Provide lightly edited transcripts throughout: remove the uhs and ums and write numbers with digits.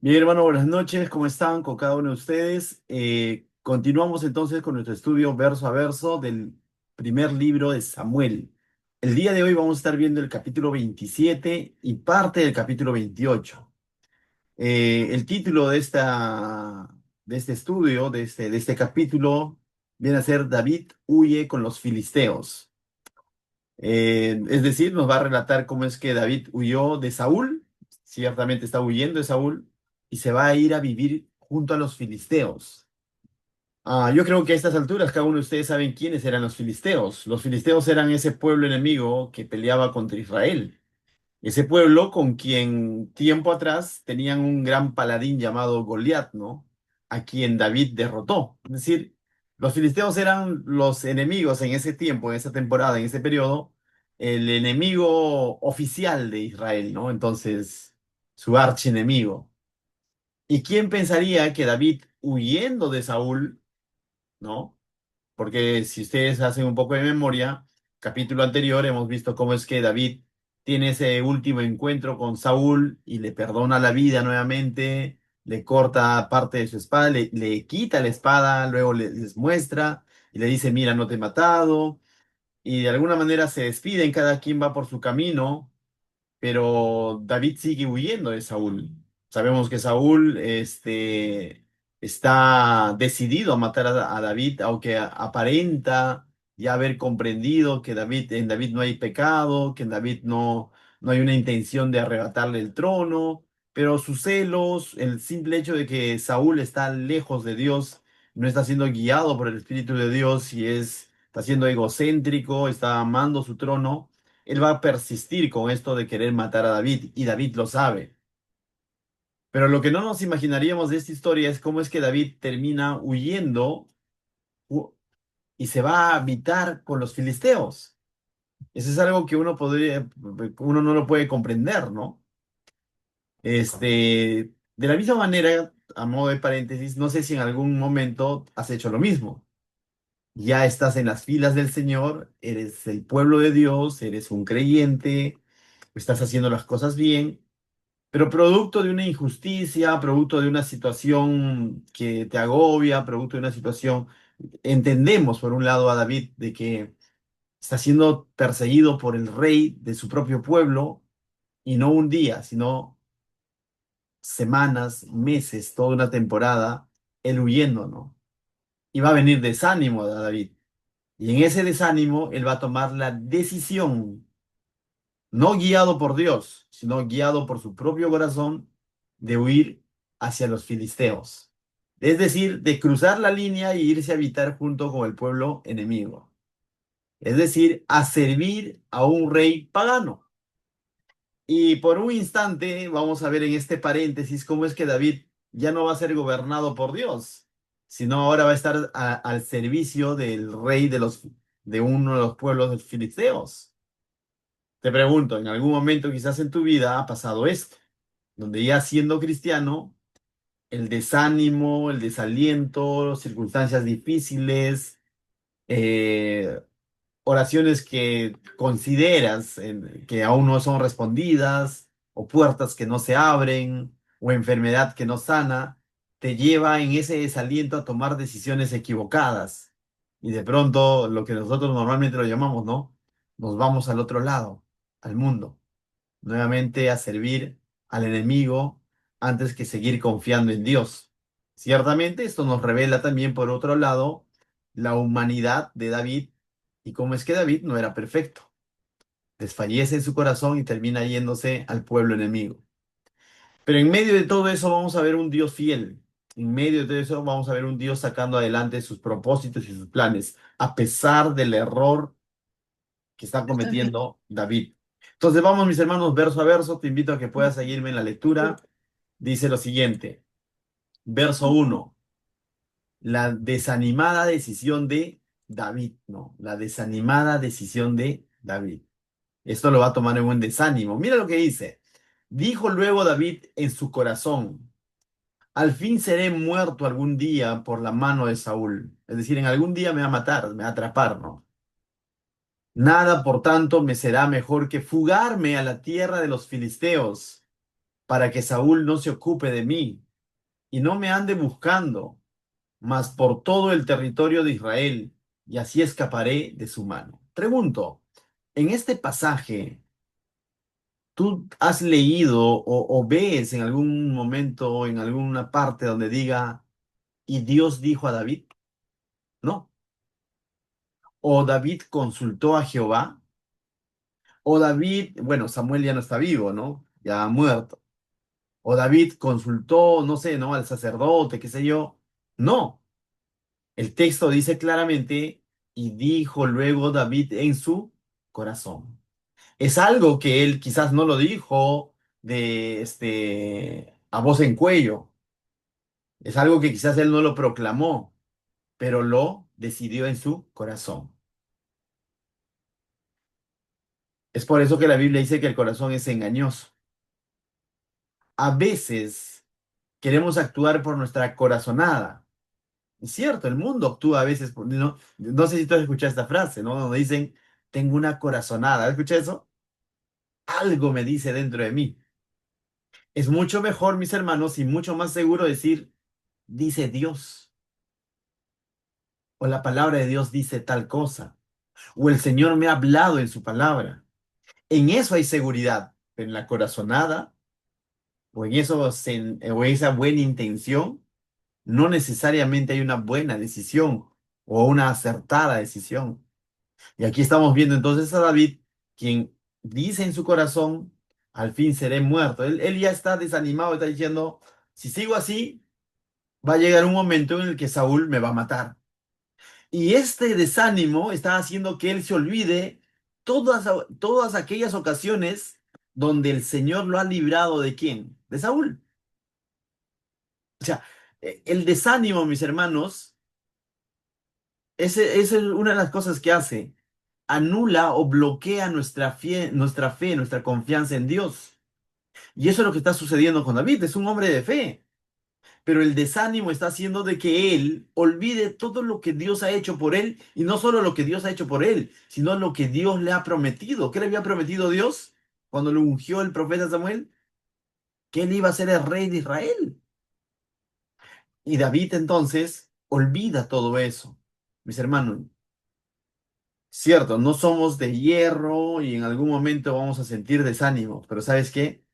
Bien, hermano, buenas noches. ¿Cómo están con cada uno de ustedes? Continuamos entonces con nuestro estudio verso a verso del primer libro de Samuel. El día de hoy vamos a estar viendo el capítulo 27 y parte del capítulo 28. El título de este estudio, de este capítulo, viene a ser David huye con los filisteos. Es decir, nos va a relatar cómo es que David huyó de Saúl, ciertamente está huyendo de Saúl, y se va a ir a vivir junto a los filisteos. Yo creo que a estas alturas cada uno de ustedes saben quiénes eran los filisteos. Los filisteos eran ese pueblo enemigo que peleaba contra Israel. Ese pueblo con quien tiempo atrás tenían un gran paladín llamado Goliat, ¿no? A quien David derrotó. Es decir, los filisteos eran los enemigos en ese tiempo, en esa temporada, en ese periodo, el enemigo oficial de Israel, ¿no? Entonces, su archienemigo. ¿Y quién pensaría que David, huyendo de Saúl, ¿no? Porque si ustedes hacen un poco de memoria, capítulo anterior hemos visto cómo es que David tiene ese último encuentro con Saúl y le perdona la vida nuevamente, le corta parte de su espada, le quita la espada, luego les muestra y le dice, mira, no te he matado, y de alguna manera se despiden, cada quien va por su camino, pero David sigue huyendo de Saúl. Sabemos que Saúl está decidido a matar a David, aunque aparenta ya haber comprendido que en David no hay pecado, que en David no hay una intención de arrebatarle el trono, pero sus celos, el simple hecho de que Saúl está lejos de Dios, no está siendo guiado por el Espíritu de Dios y está siendo egocéntrico, está amando su trono, él va a persistir con esto de querer matar a David y David lo sabe. Pero lo que no nos imaginaríamos de esta historia es cómo es que David termina huyendo u- y se va a habitar con los filisteos. Eso es algo que uno no lo puede comprender, ¿no? De la misma manera, a modo de paréntesis, no sé si en algún momento has hecho lo mismo. Ya estás en las filas del Señor, eres el pueblo de Dios, eres un creyente, estás haciendo las cosas bien. Pero producto de una injusticia, producto de una situación que te agobia, producto de una situación, entendemos por un lado a David de que está siendo perseguido por el rey de su propio pueblo y no un día, sino semanas, meses, toda una temporada, él huyendo, ¿no? Y va a venir desánimo a David. Y en ese desánimo él va a tomar la decisión, no guiado por Dios, sino guiado por su propio corazón, de huir hacia los filisteos. Es decir, de cruzar la línea e irse a habitar junto con el pueblo enemigo. Es decir, a servir a un rey pagano. Y por un instante vamos a ver en este paréntesis cómo es que David ya no va a ser gobernado por Dios, sino ahora va a estar al servicio del rey de uno de los pueblos de los filisteos. Te pregunto, ¿en algún momento quizás en tu vida ha pasado esto? Donde ya siendo cristiano, el desánimo, el desaliento, circunstancias difíciles, eh, oraciones que consideras que aún no son respondidas, o puertas que no se abren, o enfermedad que no sana, te lleva en ese desaliento a tomar decisiones equivocadas. Y de pronto, lo que nosotros normalmente lo llamamos, ¿no? Nos vamos al otro lado, al mundo nuevamente a servir al enemigo antes que seguir confiando en Dios. Ciertamente esto nos revela también, por otro lado, la humanidad de David y cómo es que David no era perfecto. Desfallece en su corazón y termina yéndose al pueblo enemigo. Pero en medio de todo eso vamos a ver un Dios fiel. En medio de todo eso vamos a ver un Dios sacando adelante sus propósitos y sus planes, a pesar del error que está cometiendo David. Entonces vamos, mis hermanos, verso a verso. Te invito a que puedas seguirme en la lectura. Dice lo siguiente, verso uno: la desanimada decisión de David, ¿no? La desanimada decisión de David. Esto lo va a tomar en un desánimo. Mira lo que dice. Dijo luego David en su corazón, al fin seré muerto algún día por la mano de Saúl. Es decir, en algún día me va a matar, me va a atrapar, ¿no? Nada, por tanto, me será mejor que fugarme a la tierra de los filisteos para que Saúl no se ocupe de mí y no me ande buscando, mas por todo el territorio de Israel, y así escaparé de su mano. Pregunto, en este pasaje, ¿tú has leído o ves en algún momento, en alguna parte donde diga, y Dios dijo a David? No. O David consultó a Jehová, o David, bueno, Samuel ya no está vivo, ¿no? Ya ha muerto. O David consultó, no sé, ¿no? Al sacerdote, qué sé yo. No. El texto dice claramente, y dijo luego David en su corazón. Es algo que él quizás no lo dijo a voz en cuello. Es algo que quizás él no lo proclamó, pero lo decidió en su corazón. Es por eso que la Biblia dice que el corazón es engañoso. A veces queremos actuar por nuestra corazonada. Es cierto, el mundo actúa a veces, no, no sé si tú has escuchado esta frase, ¿no? Donde dicen, tengo una corazonada. ¿Has escuchado eso? Algo me dice dentro de mí. Es mucho mejor, mis hermanos, y mucho más seguro decir, dice Dios, o la palabra de Dios dice tal cosa, o el Señor me ha hablado en su palabra. En eso hay seguridad, en la corazonada, o en eso, o esa buena intención, no necesariamente hay una buena decisión o una acertada decisión. Y aquí estamos viendo entonces a David, quien dice en su corazón, al fin seré muerto. Él ya está desanimado, está diciendo, si sigo así, va a llegar un momento en el que Saúl me va a matar. Y este desánimo está haciendo que él se olvide todas aquellas ocasiones donde el Señor lo ha librado ¿de quién? De Saúl. O sea, el desánimo, mis hermanos, esa es una de las cosas que hace. Anula o bloquea nuestra confianza en Dios. Y eso es lo que está sucediendo con David. Es un hombre de fe. Pero el desánimo está haciendo de que él olvide todo lo que Dios ha hecho por él, y no solo lo que Dios ha hecho por él, sino lo que Dios le ha prometido. ¿Qué le había prometido Dios cuando lo ungió el profeta Samuel? Que él iba a ser el rey de Israel. Y David entonces olvida todo eso. Mis hermanos, cierto, no somos de hierro y en algún momento vamos a sentir desánimo, pero ¿sabes qué?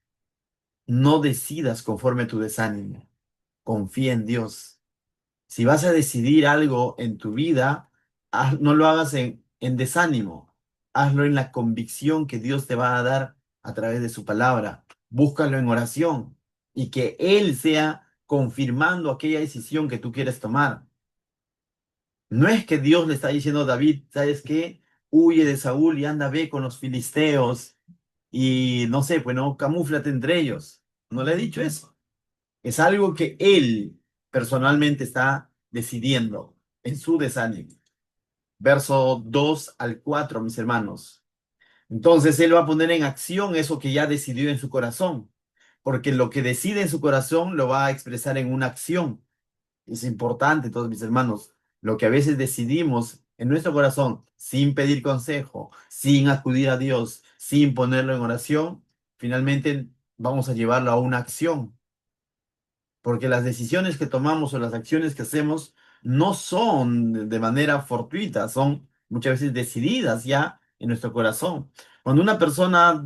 No decidas conforme a tu desánimo. Confía en Dios. Si vas a decidir algo en tu vida, no lo hagas en desánimo. Hazlo en la convicción que Dios te va a dar a través de su palabra. Búscalo en oración y que Él sea confirmando aquella decisión que tú quieres tomar. No es que Dios le está diciendo a David, ¿sabes qué? Huye de Saúl y anda, ve con los filisteos y no sé, pues no, camúflate entre ellos. No le he dicho eso. Es algo que él personalmente está decidiendo en su desánimo. Verso 2 al 4, mis hermanos. Entonces él va a poner en acción eso que ya decidió en su corazón, porque lo que decide en su corazón lo va a expresar en una acción. Es importante, todos mis hermanos, lo que a veces decidimos en nuestro corazón sin pedir consejo, sin acudir a Dios, sin ponerlo en oración, finalmente vamos a llevarlo a una acción, porque las decisiones que tomamos o las acciones que hacemos no son de manera fortuita, son muchas veces decididas ya en nuestro corazón. Cuando una persona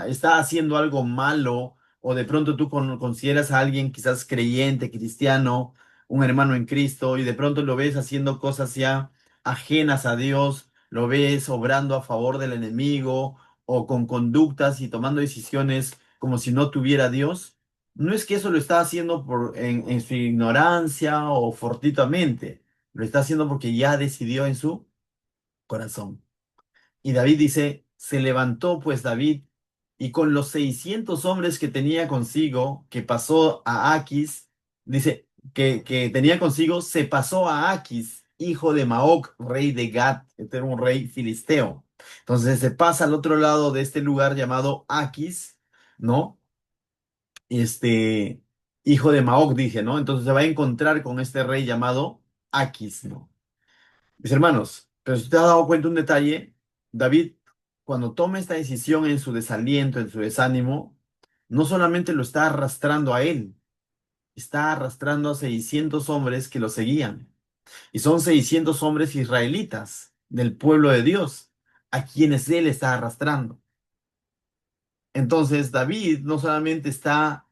está haciendo algo malo o de pronto tú consideras a alguien quizás creyente, cristiano, un hermano en Cristo y de pronto lo ves haciendo cosas ya ajenas a Dios, lo ves obrando a favor del enemigo o con conductas y tomando decisiones como si no tuviera Dios, no es que eso lo está haciendo en su ignorancia o fortuitamente, lo está haciendo porque ya decidió en su corazón. Y David dice, se levantó pues David y con los 600 hombres que tenía consigo, que pasó a Aquis, dice que tenía consigo, se pasó a Aquis, hijo de Maoc, rey de Gat, este era un rey filisteo. Entonces se pasa al otro lado de este lugar llamado Aquis, ¿no? Este, hijo de Maoc, dije, ¿no? Entonces se va a encontrar con este rey llamado Aquis, ¿no? Mis hermanos, pero si te has dado cuenta un detalle, David, cuando toma esta decisión en su desaliento, en su desánimo, no solamente lo está arrastrando a él, está arrastrando a 600 hombres que lo seguían. Y son 600 hombres israelitas del pueblo de Dios, a quienes él está arrastrando. Entonces, David no solamente está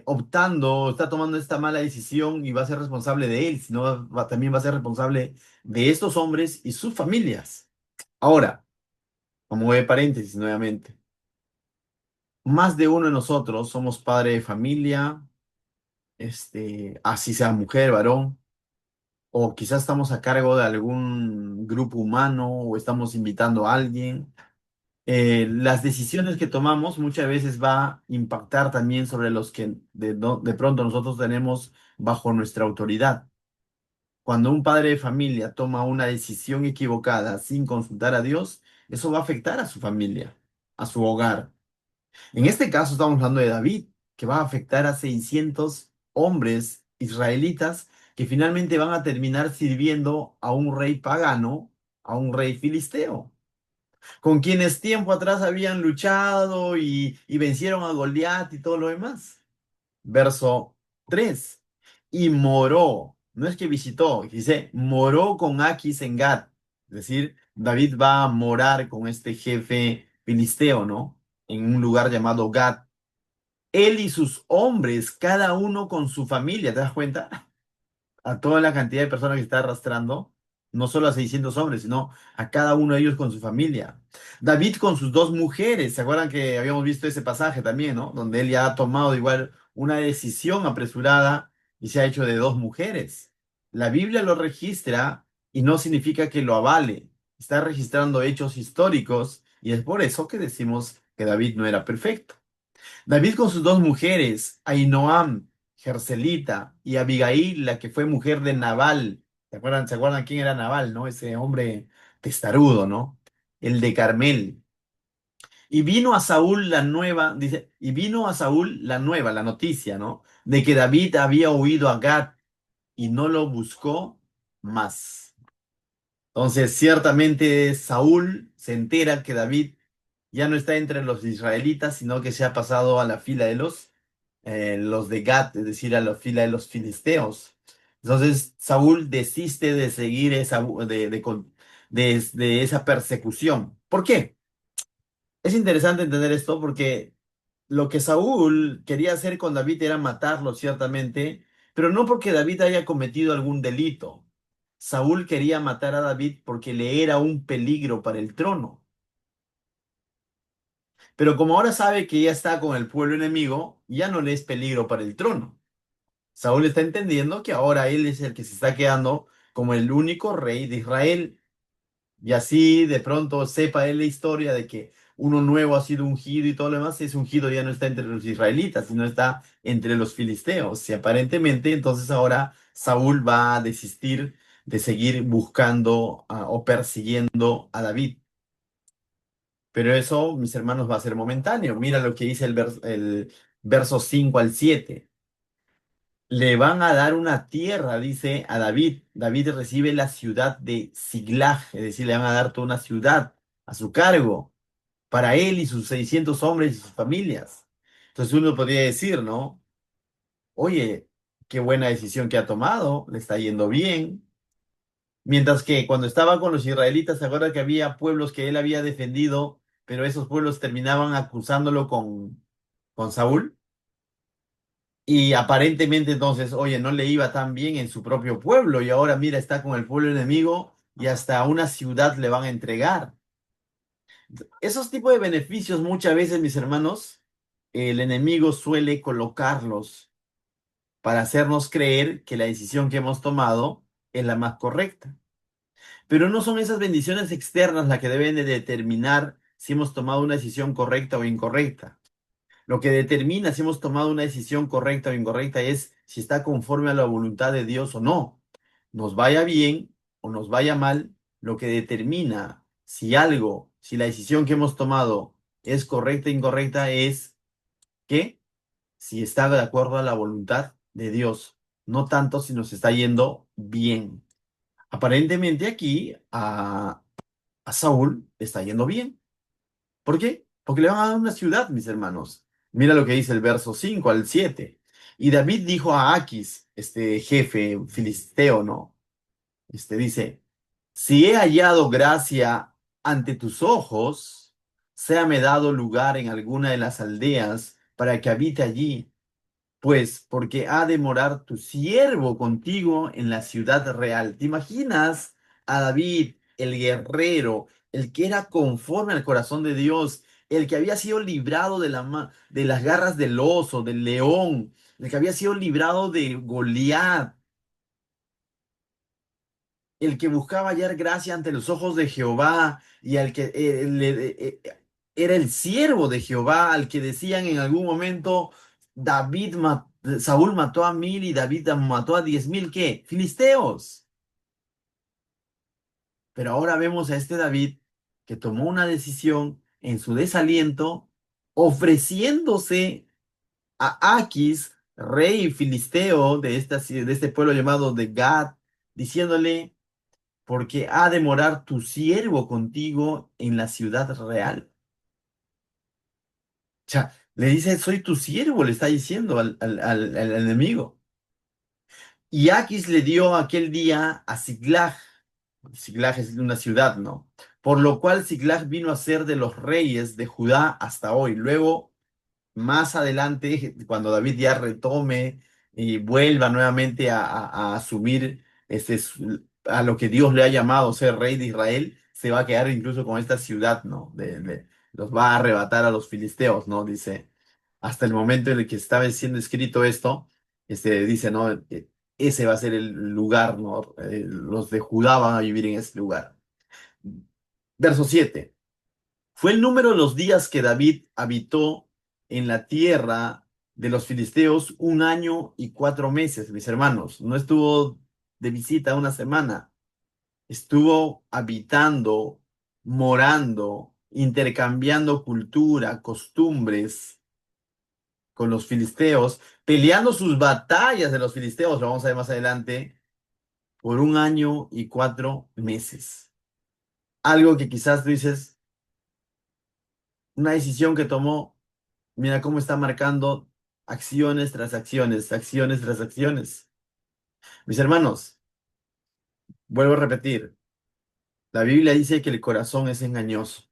optando, está tomando esta mala decisión y va a ser responsable de él, sino también va a ser responsable de estos hombres y sus familias. Ahora, como de paréntesis nuevamente, más de uno de nosotros somos padre de familia, así sea mujer, varón, o quizás estamos a cargo de algún grupo humano o estamos invitando a alguien. Las decisiones que tomamos muchas veces va a impactar también sobre los que de pronto nosotros tenemos bajo nuestra autoridad. Cuando un padre de familia toma una decisión equivocada sin consultar a Dios, eso va a afectar a su familia, a su hogar. En este caso estamos hablando de David, que va a afectar a 600 hombres israelitas que finalmente van a terminar sirviendo a un rey pagano, a un rey filisteo, con quienes tiempo atrás habían luchado y vencieron a Goliat y todo lo demás. Verso 3. Y moró, no es que visitó, dice, moró con Aquis en Gat. Es decir, David va a morar con este jefe filisteo, ¿no? En un lugar llamado Gat. Él y sus hombres, cada uno con su familia, ¿te das cuenta? A toda la cantidad de personas que está arrastrando, no solo a 600 hombres, sino a cada uno de ellos con su familia. David con sus dos mujeres, ¿se acuerdan que habíamos visto ese pasaje también, ¿no? Donde él ya ha tomado igual una decisión apresurada y se ha hecho de dos mujeres. La Biblia lo registra y no significa que lo avale. Está registrando hechos históricos y es por eso que decimos que David no era perfecto. David con sus dos mujeres, Ahinoam, Jerselita, y Abigail, la que fue mujer de Nabal. Se acuerdan quién era Nabal, no? Ese hombre testarudo, ¿no? El de Carmel. Y vino a Saúl la nueva, dice, y vino a Saúl la nueva, la noticia, ¿no? De que David había huido a Gad y no lo buscó más. Entonces, ciertamente Saúl se entera que David ya no está entre los israelitas, sino que se ha pasado a la fila de los de Gat, es decir, a la fila de los filisteos. Entonces, Saúl desiste de seguir de esa persecución. ¿Por qué? Es interesante entender esto porque lo que Saúl quería hacer con David era matarlo, ciertamente, pero no porque David haya cometido algún delito. Saúl quería matar a David porque le era un peligro para el trono. Pero como ahora sabe que ya está con el pueblo enemigo, ya no le es peligro para el trono. Saúl está entendiendo que ahora él es el que se está quedando como el único rey de Israel. Y así de pronto sepa él la historia de que uno nuevo ha sido ungido y todo lo demás, ese ungido ya no está entre los israelitas, sino está entre los filisteos. Y aparentemente entonces ahora Saúl va a desistir de seguir buscando o persiguiendo a David. Pero eso, mis hermanos, va a ser momentáneo. Mira lo que dice el verso 5 al 7. Le van a dar una tierra, dice a David. David recibe la ciudad de Siglag, es decir, le van a dar toda una ciudad a su cargo, para él y sus 600 hombres y sus familias. Entonces uno podría decir, ¿no? Oye, qué buena decisión que ha tomado, le está yendo bien. Mientras que cuando estaba con los israelitas, se acuerda que había pueblos que él había defendido, pero esos pueblos terminaban acusándolo con Saúl. Y aparentemente entonces, oye, no le iba tan bien en su propio pueblo y ahora mira, está con el pueblo enemigo y hasta una ciudad le van a entregar. Esos tipos de beneficios muchas veces, mis hermanos, el enemigo suele colocarlos para hacernos creer que la decisión que hemos tomado es la más correcta. Pero no son esas bendiciones externas las que deben de determinar si hemos tomado una decisión correcta o incorrecta. Lo que determina si hemos tomado una decisión correcta o incorrecta es si está conforme a la voluntad de Dios o no. Nos vaya bien o nos vaya mal, lo que determina si la decisión que hemos tomado es correcta o incorrecta es que si está de acuerdo a la voluntad de Dios, no tanto si nos está yendo bien. Aparentemente aquí a Saúl le está yendo bien. ¿Por qué? Porque le van a dar una ciudad, mis hermanos. Mira lo que dice el verso 5 al 7. Y David dijo a Aquis, este jefe filisteo, ¿no? Dice, si he hallado gracia ante tus ojos, séame dado lugar en alguna de las aldeas para que habite allí, pues porque ha de morar tu siervo contigo en la ciudad real. ¿Te imaginas a David, el guerrero, el que era conforme al corazón de Dios, el que había sido librado de las garras del oso, del león, el que había sido librado de Goliat, el que buscaba hallar gracia ante los ojos de Jehová y al que era el siervo de Jehová, al que decían en algún momento, Saúl mató a 1000 y David mató a 10,000, ¿qué? Filisteos. Pero ahora vemos a este David que tomó una decisión en su desaliento, ofreciéndose a Aquis, rey filisteo de este pueblo llamado de Gad, diciéndole, porque ha de morar tu siervo contigo en la ciudad real. O sea, le dice, soy tu siervo, le está diciendo al enemigo. Y Aquis le dio aquel día a Siglag. Siglag es una ciudad, ¿no? Por lo cual Siglag vino a ser de los reyes de Judá hasta hoy. Luego más adelante, cuando David ya retome y vuelva nuevamente a asumir a lo que Dios le ha llamado ser rey de Israel, se va a quedar incluso con esta ciudad, ¿no? Los va a arrebatar a los filisteos, ¿no? Dice, hasta el momento en el que estaba siendo escrito esto, dice, ¿no? Ese va a ser el lugar, ¿no? Los de Judá van a vivir en ese lugar. Verso 7. Fue el número de los días que David habitó en la tierra de los filisteos 1 año y 4 meses, mis hermanos. No estuvo de visita una semana, estuvo habitando, morando, intercambiando cultura, costumbres con los filisteos, peleando sus batallas de los filisteos, lo vamos a ver más adelante, por 1 año y 4 meses. Algo que quizás tú dices, una decisión que tomó. Mira cómo está marcando acciones tras acciones, acciones tras acciones. Mis hermanos, vuelvo a repetir, la Biblia dice que el corazón es engañoso.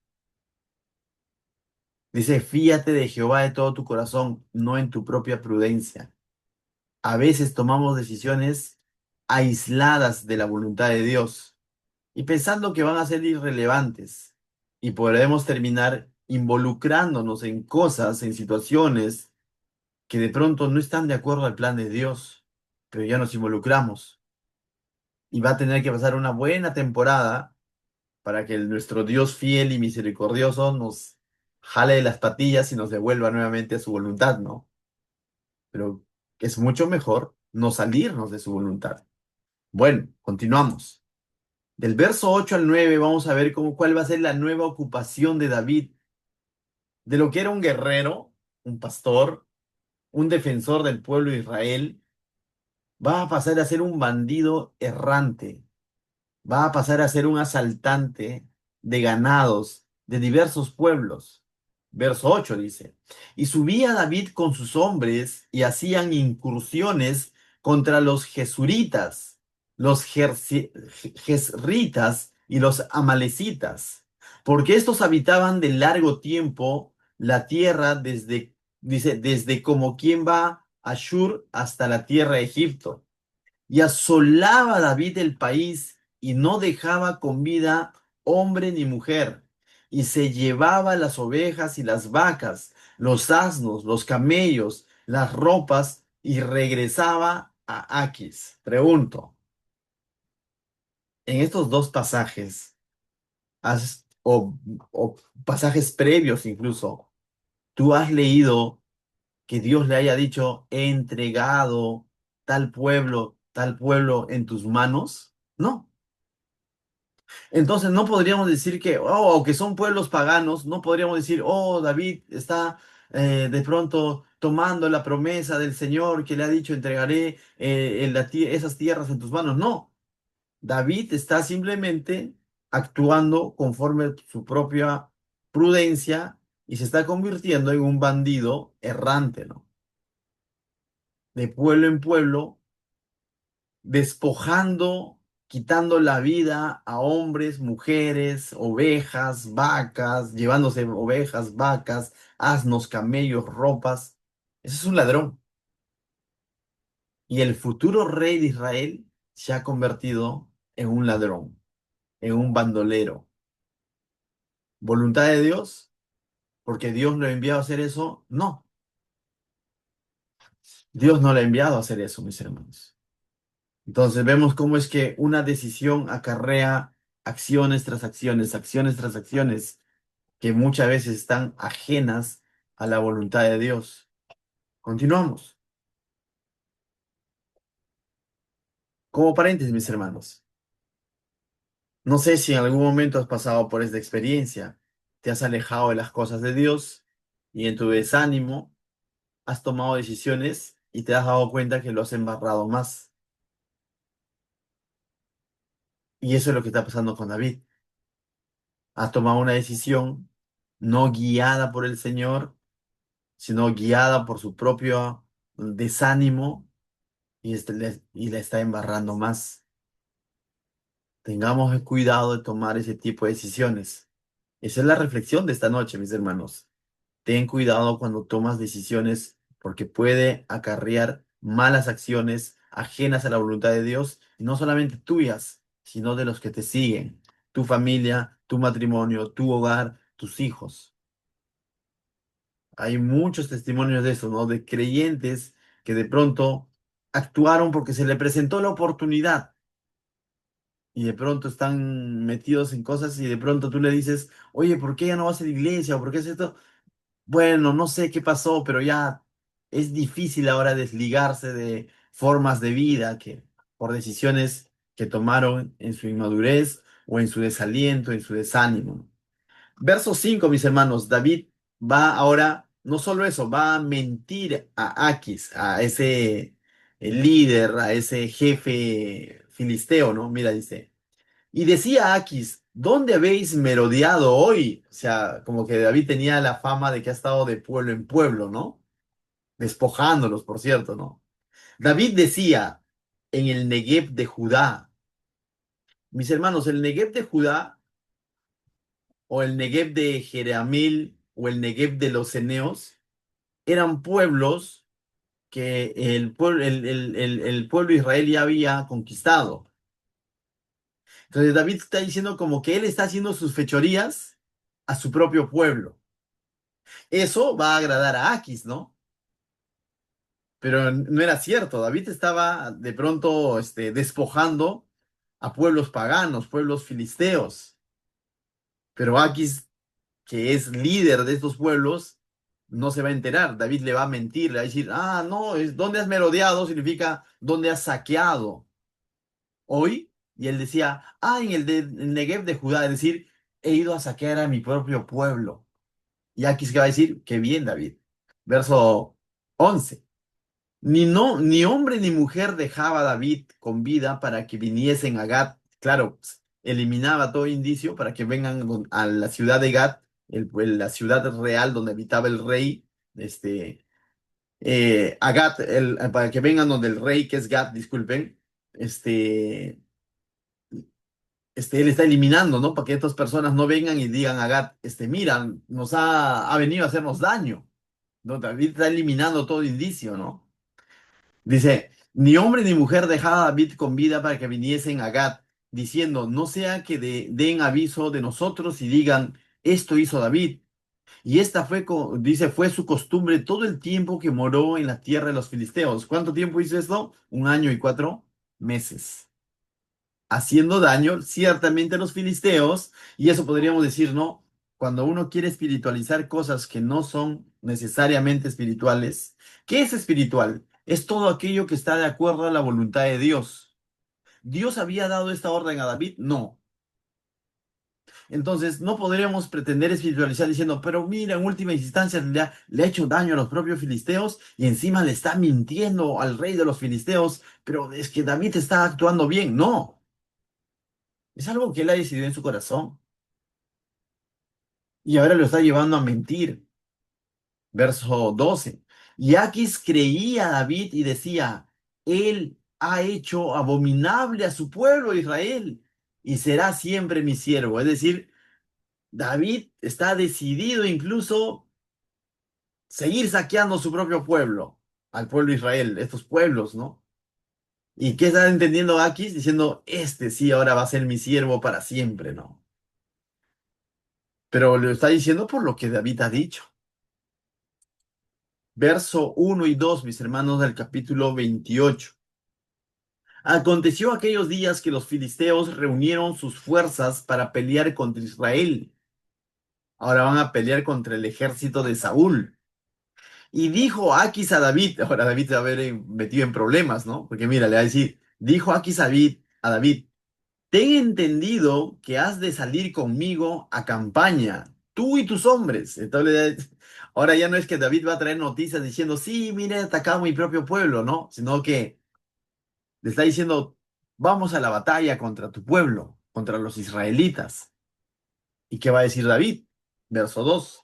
Dice, fíate de Jehová de todo tu corazón, no en tu propia prudencia. A veces tomamos decisiones aisladas de la voluntad de Dios y pensando que van a ser irrelevantes y podremos terminar involucrándonos en cosas, en situaciones que de pronto no están de acuerdo al plan de Dios, pero ya nos involucramos y va a tener que pasar una buena temporada para que nuestro Dios fiel y misericordioso nos jale de las patillas y nos devuelva nuevamente a su voluntad, ¿no? Pero es mucho mejor no salirnos de su voluntad. Bueno, continuamos. Del verso 8 al 9 vamos a ver cuál va a ser la nueva ocupación de David, de lo que era un guerrero, un pastor, un defensor del pueblo de Israel, va a pasar a ser un bandido errante, va a pasar a ser un asaltante de ganados de diversos pueblos. Verso 8 dice, y subía David con sus hombres y hacían incursiones contra los jesuritas, los jezritas y los amalecitas, porque estos habitaban de largo tiempo la tierra dice, desde como quien va a Shur hasta la tierra de Egipto. Y asolaba David el país y no dejaba con vida hombre ni mujer. Y se llevaba las ovejas y las vacas, los asnos, los camellos, las ropas y regresaba a Aquis. Pregunto, en estos dos pasajes, o pasajes previos incluso, ¿tú has leído que Dios le haya dicho, he entregado tal pueblo en tus manos? No. Entonces no podríamos decir que, oh, que son pueblos paganos, no podríamos decir, oh, David está de pronto tomando la promesa del Señor que le ha dicho, entregaré esas tierras en tus manos. No, David está simplemente actuando conforme su propia prudencia y se está convirtiendo en un bandido errante, ¿no? De pueblo en pueblo, despojando, quitando la vida a hombres, mujeres, ovejas, vacas, llevándose ovejas, vacas, asnos, camellos, ropas. Ese es un ladrón. Y el futuro rey de Israel se ha convertido en un ladrón, en un bandolero. ¿Voluntad de Dios? ¿Porque Dios lo ha enviado a hacer eso? No, Dios no lo ha enviado a hacer eso, mis hermanos. Entonces vemos cómo es que una decisión acarrea acciones tras acciones, que muchas veces están ajenas a la voluntad de Dios. Continuamos. Como paréntesis, mis hermanos, no sé si en algún momento has pasado por esta experiencia, te has alejado de las cosas de Dios y en tu desánimo has tomado decisiones y te has dado cuenta que lo has embarrado más. Y eso es lo que está pasando con David. Ha tomado una decisión no guiada por el Señor, sino guiada por su propio desánimo y la está embarrando más. Tengamos el cuidado de tomar ese tipo de decisiones. Esa es la reflexión de esta noche, mis hermanos. Ten cuidado cuando tomas decisiones porque puede acarrear malas acciones ajenas a la voluntad de Dios, y no solamente tuyas, sino de los que te siguen, tu familia, tu matrimonio, tu hogar, tus hijos. Hay muchos testimonios de eso, ¿no? De creyentes que de pronto actuaron porque se le presentó la oportunidad y de pronto están metidos en cosas y de pronto tú le dices, oye, ¿por qué ya no vas a la iglesia? ¿O por qué es esto? Bueno, no sé qué pasó, pero ya es difícil ahora desligarse de formas de vida que por decisiones que tomaron en su inmadurez o en su desaliento, en su desánimo. Verso 5, mis hermanos, David va ahora, no solo eso, va a mentir a Aquis, a ese líder, a ese jefe filisteo, ¿no? Mira, dice, y decía Aquis, ¿dónde habéis merodeado hoy? O sea, como que David tenía la fama de que ha estado de pueblo en pueblo, ¿no? Despojándolos, por cierto, ¿no? David decía, en el Negev de Judá, mis hermanos, el Negev de Judá o el Negev de Jeramil o el Negev de los Eneos eran pueblos que el pueblo israelí ya había conquistado. Entonces David está diciendo como que él está haciendo sus fechorías a su propio pueblo. Eso va a agradar a Aquis, ¿no? Pero no era cierto. David estaba de pronto despojando a pueblos paganos, pueblos filisteos. Pero Aquis, que es líder de estos pueblos, no se va a enterar. David le va a mentir, le va a decir, ah, no, es donde has merodeado significa donde has saqueado hoy. Y él decía, ah, en el Negev de Judá, es decir, he ido a saquear a mi propio pueblo. Y Aquis que va a decir, qué bien, David. Verso 11. Ni, no, ni hombre ni mujer dejaba David con vida para que viniesen a Gat. Claro, eliminaba todo indicio para que vengan a la ciudad de Gat, la ciudad real donde habitaba el rey, a Gat, para que vengan donde el rey, que es Gat, disculpen, este, él está eliminando, ¿no? Para que estas personas no vengan y digan a Gat, mira, ha venido a hacernos daño, ¿no? David está eliminando todo indicio, ¿no? Dice, ni hombre ni mujer dejaba a David con vida para que viniesen a Gad, diciendo, no sea que den aviso de nosotros y digan, esto hizo David. Y esta fue, dice, fue su costumbre todo el tiempo que moró en la tierra de los filisteos. ¿Cuánto tiempo hizo esto? 1 año y 4 meses. Haciendo daño ciertamente a los filisteos, y eso podríamos decir, ¿no? Cuando uno quiere espiritualizar cosas que no son necesariamente espirituales, ¿qué es espiritual? Es todo aquello que está de acuerdo a la voluntad de Dios. ¿Dios había dado esta orden a David? No. Entonces, no podríamos pretender espiritualizar diciendo, pero mira, en última instancia le ha hecho daño a los propios filisteos y encima le está mintiendo al rey de los filisteos, pero es que David está actuando bien. No, es algo que él ha decidido en su corazón. y ahora lo está llevando a mentir. Verso 12. Y Aquis creía a David y decía, él ha hecho abominable a su pueblo Israel y será siempre mi siervo. Es decir, David está decidido incluso seguir saqueando su propio pueblo, al pueblo de Israel, estos pueblos, ¿no? ¿Y qué está entendiendo Aquis? Diciendo, este sí ahora va a ser mi siervo para siempre, ¿no? Pero lo está diciendo por lo que David ha dicho. Verso 1 y 2, mis hermanos, del capítulo 28. Aconteció aquellos días que los filisteos reunieron sus fuerzas para pelear contra Israel. Ahora van a pelear contra el ejército de Saúl. Y dijo Aquis a David, ahora David se va a ver metido en problemas, ¿no? Porque mira, le va a decir, dijo Aquis a David, ten entendido que has de salir conmigo a campaña, tú y tus hombres. Entonces, ahora ya no es que David va a traer noticias diciendo, sí, mira, he atacado mi propio pueblo, ¿no? Sino que le está diciendo, vamos a la batalla contra tu pueblo, contra los israelitas. ¿Y qué va a decir David? Verso 2.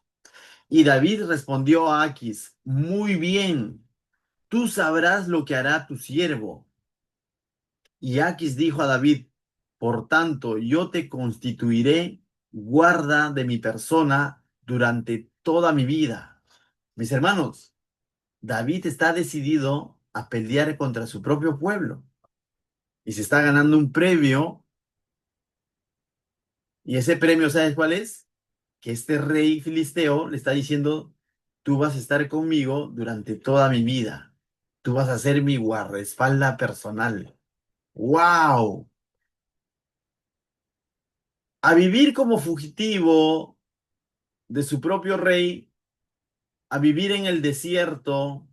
Y David respondió a Aquis, muy bien, tú sabrás lo que hará tu siervo. Y Aquis dijo a David, por tanto, yo te constituiré guarda de mi persona durante toda mi vida. Mis hermanos, David está decidido a pelear contra su propio pueblo y se está ganando un premio. Y ese premio, ¿sabes cuál es? Que este rey filisteo le está diciendo, tú vas a estar conmigo durante toda mi vida. Tú vas a ser mi guardaespaldas personal. ¡Wow! A vivir como fugitivo de su propio rey, a vivir en el desierto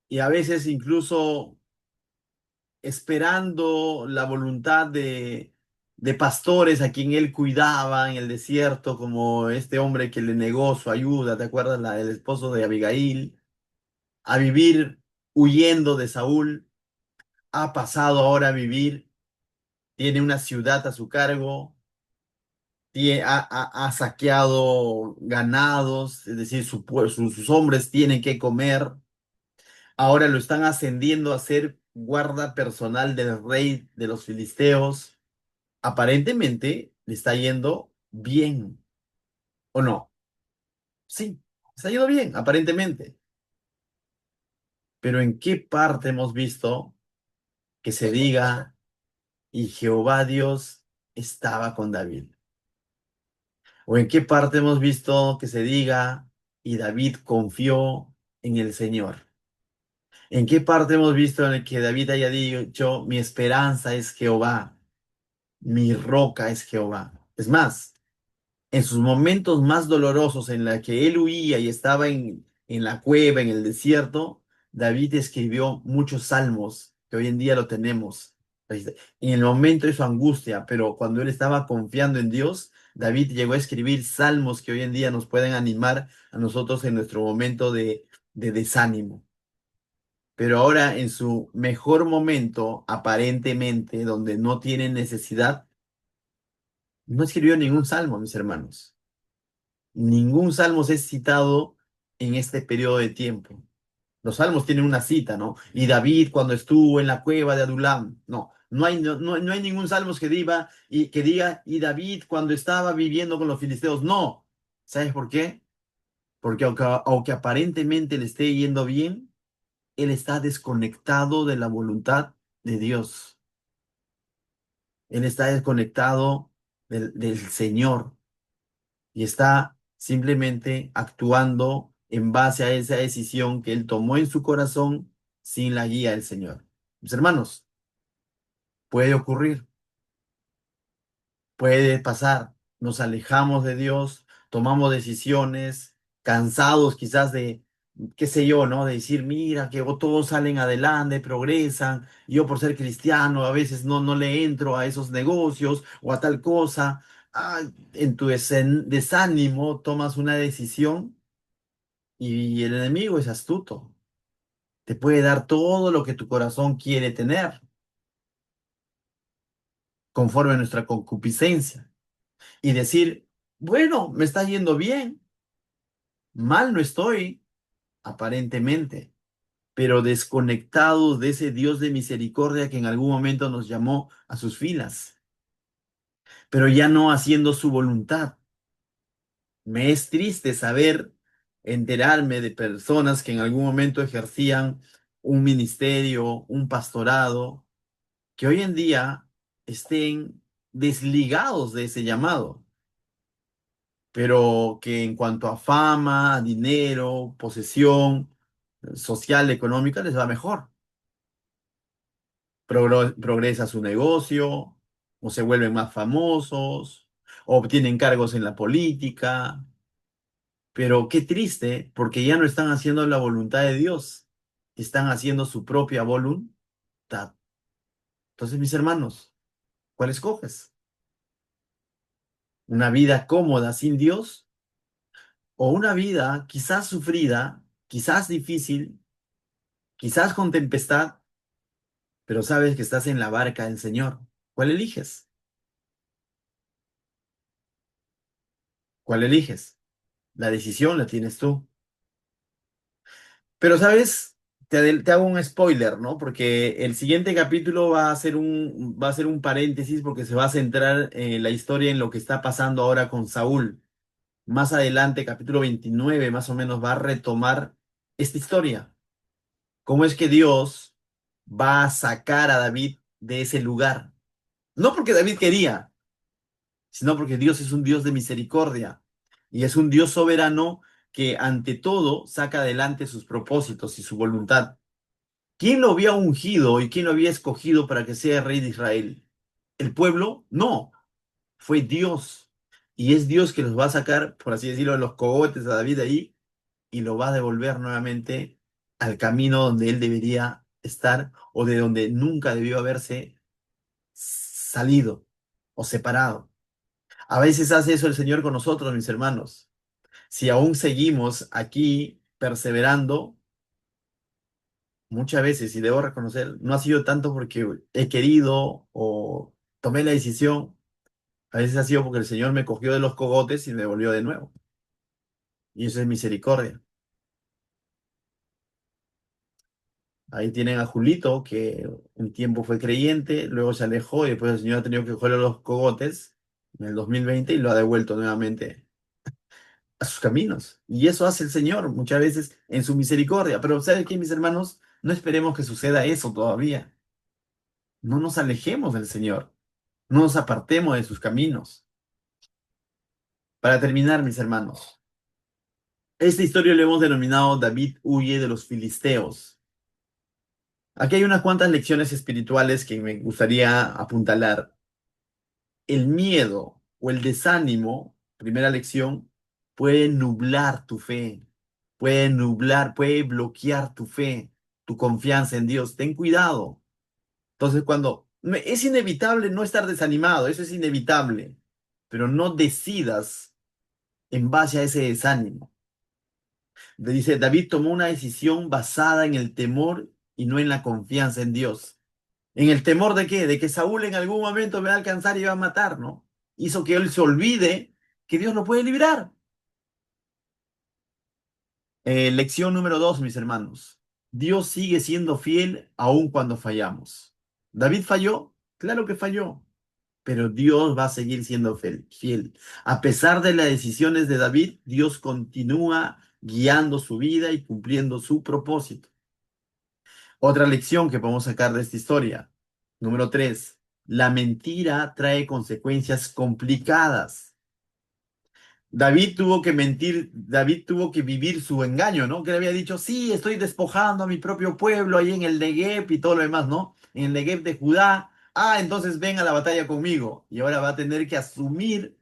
y a veces incluso esperando la voluntad de pastores a quien él cuidaba en el desierto, como este hombre que le negó su ayuda, ¿te acuerdas? El esposo de Abigail, a vivir huyendo de Saúl, ha pasado ahora a vivir, tiene una ciudad a su cargo, ha saqueado ganados, es decir, sus hombres tienen que comer. Ahora lo están ascendiendo a ser guarda personal del rey de los filisteos. Aparentemente le está yendo bien, ¿o no? Sí, está yendo bien, aparentemente. Pero ¿en qué parte hemos visto que se diga y Jehová Dios estaba con David? ¿O en qué parte hemos visto que se diga y David confió en el Señor? ¿En qué parte hemos visto en el que David haya dicho, mi esperanza es Jehová, mi roca es Jehová? Es más, en sus momentos más dolorosos en la que él huía y estaba en la cueva, en el desierto, David escribió muchos salmos que hoy en día lo tenemos. En el momento de su angustia, pero cuando él estaba confiando en Dios, David llegó a escribir salmos que hoy en día nos pueden animar a nosotros en nuestro momento de desánimo. Pero ahora en su mejor momento, aparentemente, donde no tiene necesidad, no escribió ningún salmo, mis hermanos. Ningún salmo es citado en este periodo de tiempo. Los salmos tienen una cita, ¿no? Y David cuando estuvo en la cueva de Adulam. No, no hay ningún salmo que diga, y David cuando estaba viviendo con los filisteos. No. ¿Sabes por qué? Porque aunque aparentemente le esté yendo bien, él está desconectado de la voluntad de Dios. Él está desconectado del Señor y está simplemente actuando en base a esa decisión que él tomó en su corazón sin la guía del Señor. Mis hermanos, puede ocurrir, puede pasar. Nos alejamos de Dios, tomamos decisiones, cansados quizás de, qué sé yo, ¿no? De decir, mira, que todos salen adelante, progresan. Yo por ser cristiano a veces no le entro a esos negocios o a tal cosa. Ah, en tu desánimo tomas una decisión y el enemigo es astuto. Te puede dar todo lo que tu corazón quiere tener, conforme a nuestra concupiscencia. Y decir, Bueno, me está yendo bien, mal no estoy, aparentemente, pero desconectado de ese Dios de misericordia que en algún momento nos llamó a sus filas, pero ya no haciendo su voluntad. Me es triste saber, enterarme de personas que en algún momento ejercían un ministerio, un pastorado, que hoy en día estén desligados de ese llamado, pero que en cuanto a fama, dinero, posesión social, económica, les va mejor. Progresa su negocio, o se vuelven más famosos, o obtienen cargos en la política. Pero qué triste, porque ya no están haciendo la voluntad de Dios, están haciendo su propia voluntad. Entonces, mis hermanos, ¿cuál escoges? ¿Una vida cómoda sin Dios o una vida quizás sufrida, quizás difícil, quizás con tempestad, pero sabes que estás en la barca del Señor? ¿Cuál eliges? ¿Cuál eliges? La decisión la tienes tú. Pero, ¿sabes? Te hago un spoiler, ¿no? Porque el siguiente capítulo va a ser un paréntesis porque se va a centrar en la historia en lo que está pasando ahora con Saúl. Más adelante, capítulo 29 más o menos, va a retomar esta historia. ¿Cómo es que Dios va a sacar a David de ese lugar? No porque David quería, sino porque Dios es un Dios de misericordia y es un Dios soberano que ante todo saca adelante sus propósitos y su voluntad. ¿Quién lo había ungido y quién lo había escogido para que sea rey de Israel? ¿El pueblo? No, fue Dios. Y es Dios que los va a sacar, por así decirlo, de los cogotes a David ahí y lo va a devolver nuevamente al camino donde él debería estar o de donde nunca debió haberse salido o separado. A veces hace eso el Señor con nosotros, mis hermanos. Si aún seguimos aquí perseverando, muchas veces, y debo reconocer, no ha sido tanto porque he querido o tomé la decisión, a veces ha sido porque el Señor me cogió de los cogotes y me devolvió de nuevo. Y eso es misericordia. Ahí tienen a Julito, que un tiempo fue creyente, luego se alejó y después el Señor ha tenido que cogerle los cogotes en el 2020 y lo ha devuelto nuevamente a sus caminos. Y eso hace el Señor muchas veces en su misericordia. Pero ¿saben qué, mis hermanos? No esperemos que suceda eso todavía. No nos alejemos del Señor. No nos apartemos de sus caminos. Para terminar, mis hermanos, esta historia le hemos denominado David huye de los filisteos. Aquí hay unas cuantas lecciones espirituales que me gustaría apuntalar. El miedo o el desánimo, primera lección, puede nublar tu fe, puede nublar, puede bloquear tu fe, tu confianza en Dios. Ten cuidado. Entonces, es inevitable no estar desanimado, eso es inevitable, pero no decidas en base a ese desánimo. Dice, David tomó una decisión basada en el temor y no en la confianza en Dios. ¿En el temor de qué? De que Saúl en algún momento me va a alcanzar y va a matar, ¿no? Hizo que él se olvide que Dios lo puede librar. Lección número 2, mis hermanos. Dios sigue siendo fiel aun cuando fallamos. ¿David falló? Claro que falló, pero Dios va a seguir siendo fiel. A pesar de las decisiones de David, Dios continúa guiando su vida y cumpliendo su propósito. Otra lección que podemos sacar de esta historia. Número 3. La mentira trae consecuencias complicadas. David tuvo que mentir, David tuvo que vivir su engaño, ¿no? Que le había dicho, sí, estoy despojando a mi propio pueblo ahí en el Negev y todo lo demás, ¿no? En el Negev de Judá. Ah, entonces ven a la batalla conmigo. Y ahora va a tener que asumir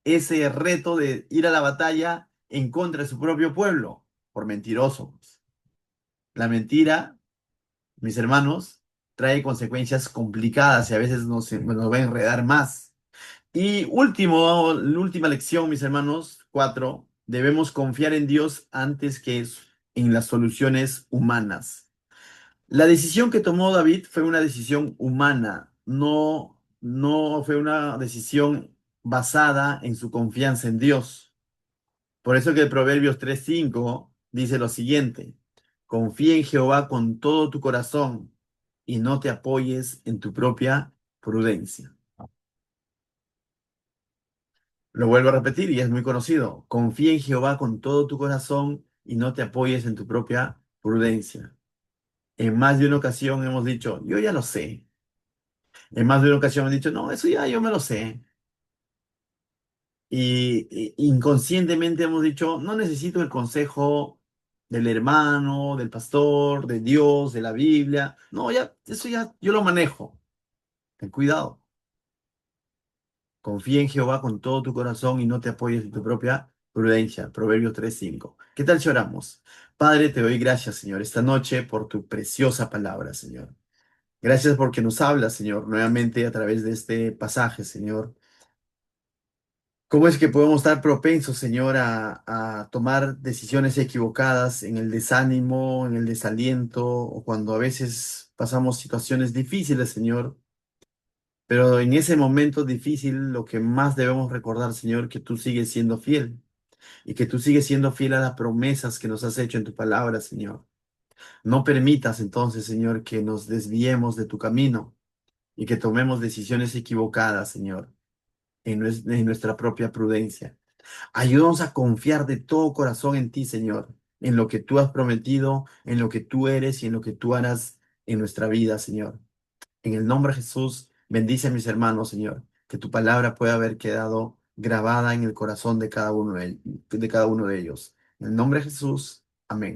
ese reto de ir a la batalla en contra de su propio pueblo, por mentiroso, pues. La mentira, mis hermanos, trae consecuencias complicadas y a veces nos va a enredar más. Y la última lección, mis hermanos, 4, debemos confiar en Dios antes que en las soluciones humanas. La decisión que tomó David fue una decisión humana, no fue una decisión basada en su confianza en Dios. Por eso que el Proverbios 3:5 dice lo siguiente: confía en Jehová con todo tu corazón y no te apoyes en tu propia prudencia. Lo vuelvo a repetir y es muy conocido. Confía en Jehová con todo tu corazón y no te apoyes en tu propia prudencia. En más de una ocasión hemos dicho, yo ya lo sé. En más de una ocasión hemos dicho, no, eso ya yo me lo sé. Y inconscientemente hemos dicho, no necesito el consejo del hermano, del pastor, de Dios, de la Biblia. No, ya, eso ya yo lo manejo. Ten cuidado. Confía en Jehová con todo tu corazón y no te apoyes en tu propia prudencia. Proverbios 3:5. ¿Qué tal si oramos? Padre, te doy gracias, Señor, esta noche por tu preciosa palabra, Señor. Gracias porque nos hablas, Señor, nuevamente a través de este pasaje, Señor. ¿Cómo es que podemos estar propensos, Señor, a tomar decisiones equivocadas en el desánimo, en el desaliento, o cuando a veces pasamos situaciones difíciles, Señor? Pero en ese momento difícil, lo que más debemos recordar, Señor, que tú sigues siendo fiel y que tú sigues siendo fiel a las promesas que nos has hecho en tu palabra, Señor. No permitas entonces, Señor, que nos desviemos de tu camino y que tomemos decisiones equivocadas, Señor, en nuestra propia prudencia. Ayúdanos a confiar de todo corazón en ti, Señor, en lo que tú has prometido, en lo que tú eres y en lo que tú harás en nuestra vida, Señor. En el nombre de Jesús, bendice a mis hermanos, Señor, que tu palabra pueda haber quedado grabada en el corazón de cada uno de ellos. En el nombre de Jesús, amén.